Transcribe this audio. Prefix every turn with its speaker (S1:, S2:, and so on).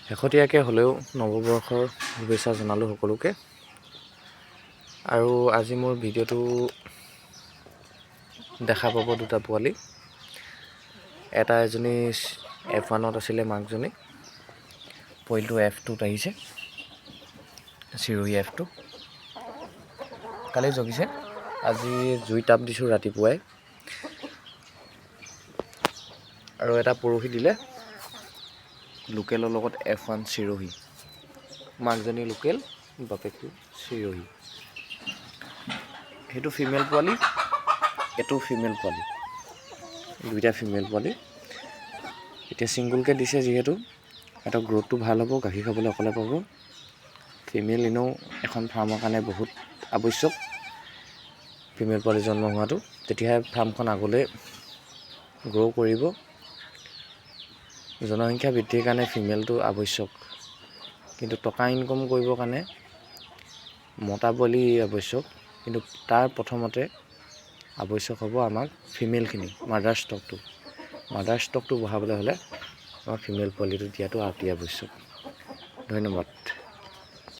S1: শেহতীয়াকৈ হ'লেও নৱবৰ্ষৰ শুভেচ্ছা জনালোঁ সকলোকে। আৰু আজি মোৰ ভিডিঅ'টো দেখা পাব দুটা পোৱালি। এটা এজনী F1ত আছিলে মাকজনী, পোৱালিটো F2ত আহিছে, চিৰহি F2। কালি জগিছে, আজি জুই টাপ দিছোঁ ৰাতিপুৱাই। আৰু এটা পৰহি দিলে লোকেলৰ লগত F1 চিৰহি, মাকজনী লোকেল, বাপেকটো চিৰহি। সেইটো ফিমেল পোৱালি, এইটো ফিমেল পোৱালি, দুইটা ফিমেল পোৱালি। এতিয়া ছিংগুলকৈ দিছে যিহেতু সিহঁতৰ গ্ৰ'থটো ভাল হ'ব, গাখীৰ খাবলৈ অকলে পাব। ফিমেল এনেও এখন ফাৰ্মৰ কাৰণে বহুত আৱশ্যক, ফিমেল পোৱালি জন্ম হোৱাটো, তেতিয়াহে ফাৰ্মখন আগলৈ গ্ৰ' কৰিব। জনসংখ্যা বৃদ্ধিৰ কাৰণে ফিমেলটো আৱশ্যক, কিন্তু টকা ইনকম কৰিবৰ কাৰণে মতা পোৱালি আৱশ্যক। কিন্তু তাৰ প্ৰথমতে আৱশ্যক হ'ব আমাক ফিমেলখিনি, মাদাৰ ষ্টকটো বঢ়াবলৈ হ'লে আমাৰ ফিমেল পোৱালিটো দিয়াটো অতি আৱশ্যক। ধন্যবাদ।